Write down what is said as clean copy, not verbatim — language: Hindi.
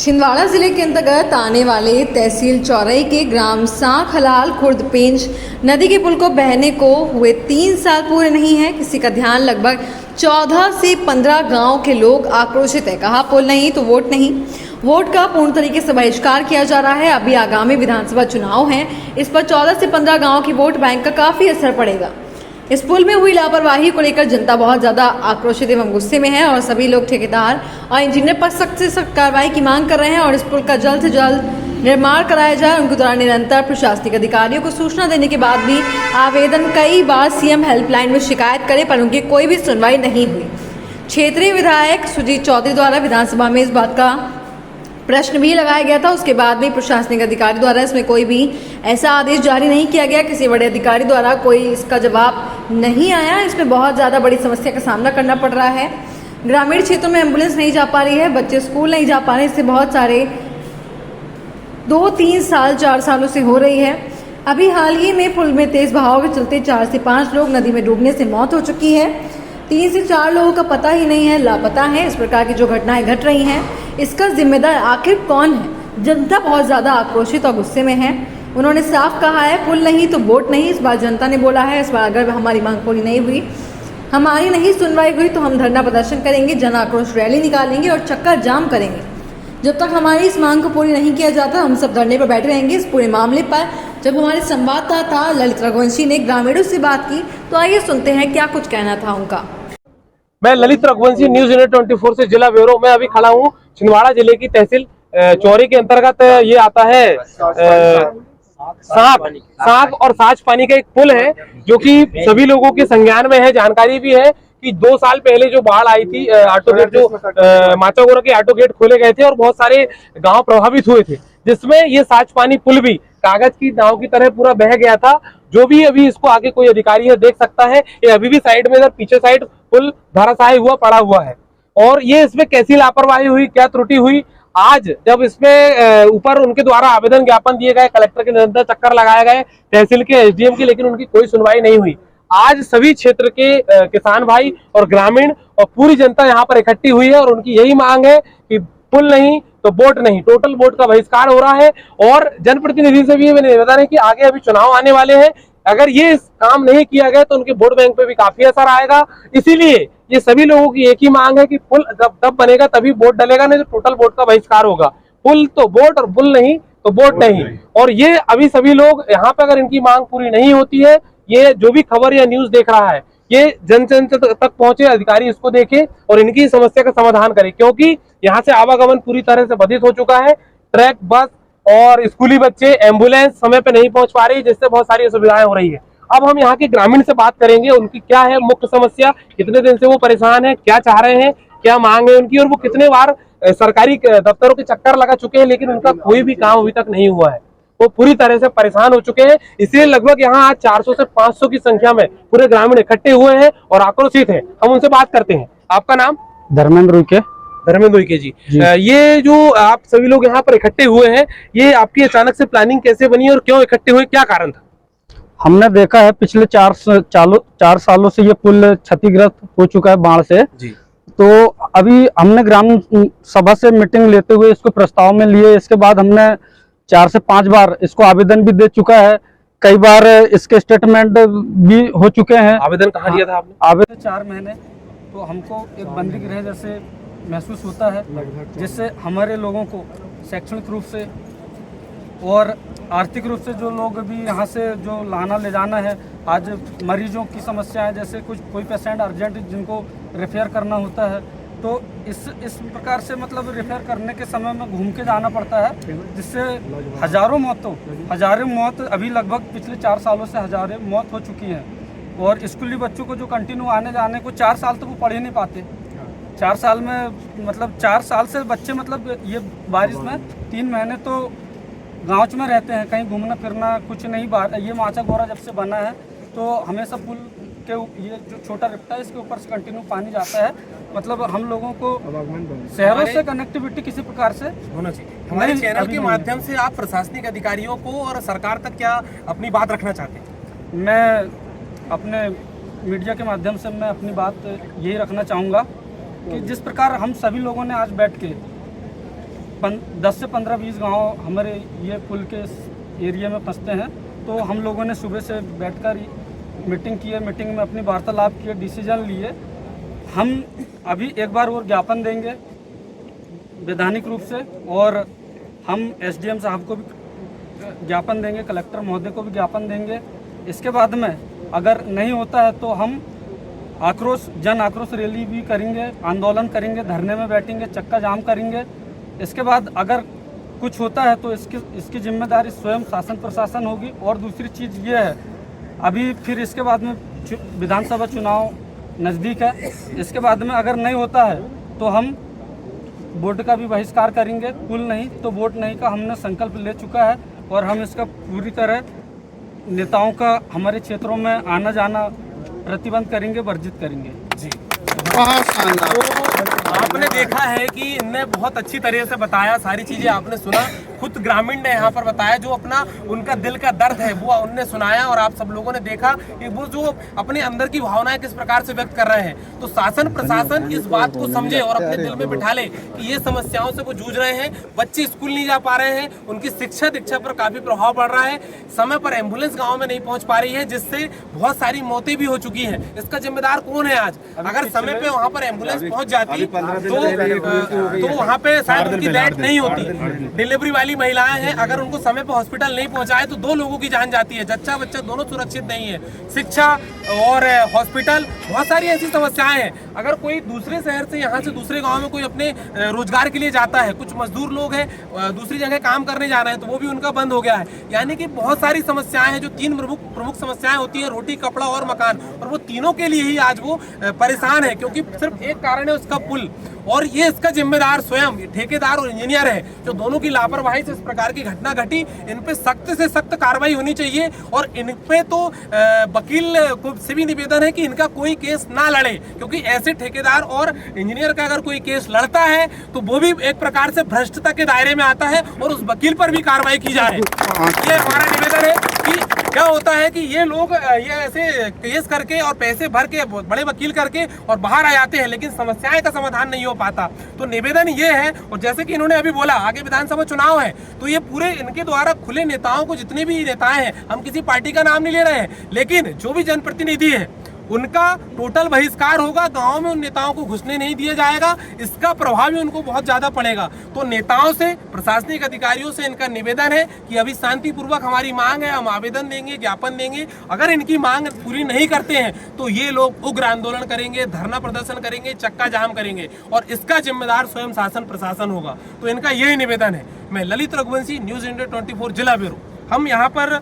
छिंदवाड़ा जिले के अंतर्गत आने वाले तहसील चौरई के ग्राम सांख हलाल खुर्द पेंच नदी के पुल को बहने को हुए 3 साल पूरे नहीं है। किसी का ध्यान लगभग 14 से 15 गांव के लोग आक्रोशित है। कहा पुल नहीं तो वोट नहीं। वोट का पूर्ण तरीके से बहिष्कार किया जा रहा है। अभी आगामी विधानसभा चुनाव हैं, इस पर 14 से 15 गाँव की वोट बैंक का काफी असर पड़ेगा। इस पुल में हुई लापरवाही को लेकर जनता बहुत ज्यादा आक्रोशित एवं गुस्से में है और सभी लोग ठेकेदार और इंजीनियर पर सख्त से सख्त कार्रवाई की मांग कर रहे हैं और इस पुल का जल्द से जल्द निर्माण कराया जाए। उनके द्वारा निरंतर प्रशासनिक अधिकारियों को सूचना देने के बाद भी आवेदन कई बार सीएम हेल्पलाइन में शिकायत करे पर उनकी कोई भी सुनवाई नहीं हुई। क्षेत्रीय विधायक सुजीत चौधरी द्वारा विधानसभा में इस बात का प्रश्न भी लगाया गया था। उसके बाद भी प्रशासनिक अधिकारी द्वारा इसमें कोई भी ऐसा आदेश जारी नहीं किया गया। किसी बड़े अधिकारी द्वारा कोई इसका जवाब नहीं आया। इसमें बहुत ज़्यादा बड़ी समस्या का सामना करना पड़ रहा है। ग्रामीण क्षेत्रों में एम्बुलेंस नहीं जा पा रही है, बच्चे स्कूल नहीं जा पा रहे। इससे बहुत सारे 2-3 साल 4 सालों से हो रही है। अभी हाल ही में पुल में तेज बहाव के चलते 4 से 5 लोग नदी में डूबने से मौत हो चुकी है। 3 से 4 लोगों का पता ही नहीं है, लापता है। इस प्रकार की जो घटनाएं घट रही हैं, इसका जिम्मेदार आखिर कौन है? जनता बहुत ज़्यादा आक्रोशित और गुस्से में है। उन्होंने साफ कहा है पुल नहीं तो वोट नहीं। इस बार जनता ने बोला है इस बार अगर हमारी मांग पूरी नहीं हुई, हमारी नहीं सुनवाई हुई तो हम धरना प्रदर्शन करेंगे, जन आक्रोश रैली निकालेंगे और चक्कर जाम करेंगे। जब तक हमारी इस मांग को पूरी नहीं किया जाता हम सब धरने पर बैठे रहेंगे इस पूरे मामले पर। जब हमारे संवाददाता ललित रघुवंशी ने ग्रामीणों से बात की तो आइए सुनते हैं क्या कुछ कहना था उनका। मैं ललित रघुवंशी, न्यूज़ यूनिट 24 से जिला ब्यूरो में अभी खड़ा हूँ। छिंदवाड़ा जिले की तहसील चौरी के अंतर्गत ये आता है सांख और साच पानी का एक पुल है जो कि सभी लोगों के संज्ञान में है। जानकारी भी है कि 2 साल पहले जो बाढ़ आई थी, ऑटो गेट जो माचागोरा के ऑटो गेट खोले गए थे और बहुत सारे गांव प्रभावित हुए थे, जिसमें ये साच पानी पुल भी कागज की नाव की तरह पूरा बह गया था। जो भी अभी इसको आगे कोई अधिकारी है देख सकता है, ये अभी भी साइड में, इधर पीछे साइड पुल धराशायी हुआ पड़ा हुआ है। और ये इसमें कैसी लापरवाही हुई, क्या त्रुटि हुई, आज जब इसमें ऊपर उनके द्वारा आवेदन ज्ञापन दिए गए, कलेक्टर के निरंतर चक्कर लगाए गए, तहसील के, एसडीएम की, लेकिन उनकी कोई सुनवाई नहीं हुई। आज सभी क्षेत्र के किसान भाई और ग्रामीण और पूरी जनता यहाँ पर इकट्ठी हुई है और उनकी यही मांग है कि पुल नहीं तो वोट नहीं, टोटल वोट का बहिष्कार हो रहा है। और जनप्रतिनिधि से भी मैंने निवेदन है कि आगे अभी चुनाव आने वाले हैं, अगर ये काम नहीं किया गया तो उनके वोट बैंक पे भी काफी असर आएगा। इसीलिए ये सभी लोगों की एक ही मांग है कि पुल जब तब बनेगा तभी वोट डलेगा, नहीं तो टोटल वोट का बहिष्कार होगा। पुल तो वोट और पुल नहीं तो वोट नहीं। और ये अभी सभी लोग यहाँ पे, अगर इनकी मांग पूरी नहीं होती है, ये जो भी खबर या न्यूज देख रहा है ये जन जन तक पहुंचे, अधिकारी इसको देखें और इनकी समस्या का समाधान करें, क्योंकि यहाँ से आवागमन पूरी तरह से बाधित हो चुका है। ट्रक, बस और स्कूली बच्चे, एम्बुलेंस समय पे नहीं पहुंच पा रही, जिससे बहुत सारी असुविधाएं हो रही है। अब हम यहाँ के ग्रामीण से बात करेंगे, उनकी क्या है मुख्य समस्या, कितने दिन से वो परेशान है, क्या चाह रहे हैं, क्या मांग है उनकी, और वो कितने बार सरकारी दफ्तरों के चक्कर लगा चुके हैं लेकिन उनका कोई भी काम अभी तक नहीं हुआ है। वो पूरी तरह से परेशान हो चुके हैं। इसलिए लगभग यहाँ आज 400 से 500 की संख्या में पूरे ग्रामीण इकट्ठे हुए हैं और आक्रोशित हैं। हम उनसे बात करते हैं। आपका नाम? धर्मेंद्र उइके। धर्मेंद्र उइके जी। ये जो आप सभी लोग यहाँ पर इकट्ठे हुए हैं, ये आपकी अचानक से प्लानिंग कैसे बनी और क्यों इकट्ठे हुए, क्या कारण था? हमने देखा है पिछले 4 सालों से ये पुल क्षतिग्रस्त हो चुका है बाढ़ से जी। तो अभी हमने ग्राम सभा से मीटिंग लेते हुए इसको प्रस्ताव में लिए। इसके बाद हमने 4 से 5 बार इसको आवेदन भी दे चुका है, कई बार इसके स्टेटमेंट भी हो चुके हैं। आवेदन कहाँ दिया था आपने? आवेदन 4 महीने। तो हमको एक बंदी गृह जैसे महसूस होता है, जिससे हमारे लोगों को शैक्षणिक रूप से और आर्थिक रूप से जो लोग भी यहाँ से जो लाना ले जाना है, आज मरीजों की समस्या है, जैसे कोई पेशेंट अर्जेंट जिनको रेफर करना होता है, तो इस प्रकार से मतलब रेफर करने के समय में घूम के जाना पड़ता है, जिससे हजारों मौत अभी लगभग पिछले 4 सालों से हजारों मौत हो चुकी हैं। और स्कूली बच्चों को जो कंटिन्यू आने जाने को 4 साल तक वो पढ़ ही नहीं पाते। 4 साल में मतलब 4 साल से बच्चे मतलब ये बारिश में 3 महीने तो गाँव में रहते हैं, कहीं घूमना फिरना कुछ नहीं। ये माचागोरा जब से बना है तो हमेशा पुल ये जो छोटा रिप्टा है इसके ऊपर से कंटिन्यू पानी जाता है। मतलब हम लोगों को शहरों से कनेक्टिविटी किसी प्रकार से होना चाहिए। हमारे चैनल के माध्यम से आप प्रशासनिक अधिकारियों को और सरकार तक क्या अपनी बात रखना चाहते हैं? मैं अपने मीडिया के माध्यम से मैं अपनी बात यही रखना चाहूँगा कि जिस प्रकार हम सभी लोगों ने आज बैठ के 10 से 15-20 गांव हमारे ये पुल के एरिया में फंसते हैं, तो हम लोगों ने सुबह से बैठकर मीटिंग की है। मीटिंग में अपनी वार्तालाप किए, डिसीजन लिए। हम अभी एक बार और ज्ञापन देंगे वैधानिक रूप से, और हम एसडीएम साहब को भी ज्ञापन देंगे, कलेक्टर महोदय को भी ज्ञापन देंगे। इसके बाद में अगर नहीं होता है तो हम जन आक्रोश रैली भी करेंगे, आंदोलन करेंगे, धरने में बैठेंगे, चक्का जाम करेंगे। इसके बाद अगर कुछ होता है तो इसकी जिम्मेदारी स्वयं शासन प्रशासन होगी। और दूसरी चीज़ ये है, अभी फिर इसके बाद में विधानसभा चुनाव नज़दीक है। इसके बाद में अगर नहीं होता है तो हम वोट का भी बहिष्कार करेंगे। पुल नहीं तो वोट नहीं का हमने संकल्प ले चुका है, और हम इसका पूरी तरह नेताओं का हमारे क्षेत्रों में आना जाना प्रतिबंध करेंगे, वर्जित करेंगे। जी, बहुत शानदार। आपने देखा है कि इनने बहुत अच्छी तरह से बताया, सारी चीजें आपने सुना। खुद ग्रामीण ने यहाँ पर बताया जो अपना उनका दिल का दर्द है वो उनने सुनाया, और आप सब लोगों ने देखा कि वो जो अपने अंदर की भावनाएं किस प्रकार से व्यक्त कर रहे हैं। तो शासन प्रशासन इस बात को समझे और अपने दिल में बिठा ले कि ये समस्याओं से वो जूझ रहे हैं। बच्चे स्कूल नहीं जा पा रहे हैं, उनकी शिक्षा दीक्षा पर काफी प्रभाव पड़ रहा है। समय पर एम्बुलेंस गाँव में नहीं पहुंच पा रही है, जिससे बहुत सारी मौतें भी हो चुकी है। इसका जिम्मेदार कौन है? आज अगर समय पे वहाँ पर एम्बुलेंस पहुंच जाती तो वहाँ पे शायद उनकी डेथ नहीं होती। डिलीवरी वाली महिलाएं हैं, अगर उनको समय पर हॉस्पिटल नहीं पहुंचाए तो 2 लोगों की जान जाती है। जच्चा बच्चा दोनों सुरक्षित नहीं है। शिक्षा और हॉस्पिटल, बहुत सारी ऐसी समस्याएं हैं। अगर कोई दूसरे शहर से यहाँ से दूसरे गांव में कोई अपने रोजगार के लिए जाता है, कुछ मजदूर लोग हैं दूसरी जगह काम करने जा रहे हैं, तो वो भी उनका बंद हो गया है। यानी कि बहुत सारी समस्याएं हैं। जो 3 प्रमुख समस्याएं होती है, रोटी, कपड़ा और मकान, और वो तीनों के लिए ही आज वो परेशान है, क्योंकि सिर्फ एक कारण है उसका पुल। और ये इसका जिम्मेदार स्वयं ठेकेदार और इंजीनियर है, जो दोनों की लापरवाही से इस प्रकार की घटना घटी। इन पे सख्त से सख्त कार्रवाई होनी चाहिए, और इन पे तो वकील को से भी निवेदन है कि इनका कोई केस ना लड़े, क्योंकि ऐसे ठेकेदार और इंजीनियर का अगर कोई केस लड़ता है तो वो भी एक प्रकार से भ्रष्टता के दायरे में आता है, और उस वकील पर भी कार्रवाई की जाए। ये हमारा निवेदन है कि क्या होता है कि ये लोग ये ऐसे केस करके और पैसे भर के बड़े वकील करके और बाहर आ जाते हैं, लेकिन समस्याएं का समाधान नहीं हो पाता। तो निवेदन ये है, और जैसे कि इन्होंने अभी बोला आगे विधानसभा चुनाव है, तो ये पूरे इनके द्वारा खुले नेताओं को, जितने भी नेताएं हैं, हम किसी पार्टी का नाम नहीं ले रहे हैं, लेकिन जो भी जनप्रतिनिधि है उनका टोटल बहिष्कार होगा। गांव में उन नेताओं को घुसने नहीं दिया जाएगा। इसका प्रभाव भी उनको बहुत ज्यादा पड़ेगा। तो नेताओं से, प्रशासनिक अधिकारियों से इनका निवेदन है कि अभी शांतिपूर्वक हमारी मांग है, हम आवेदन देंगे, ज्ञापन देंगे। अगर इनकी मांग पूरी नहीं करते हैं तो ये लोग उग्र आंदोलन करेंगे, धरना प्रदर्शन करेंगे, चक्का जाम करेंगे, और इसका जिम्मेदार स्वयं शासन प्रशासन होगा। तो इनका यही निवेदन है। मैं ललित रघुवंशी, न्यूज इंडिया 24 जिला ब्यूरो। हम यहाँ पर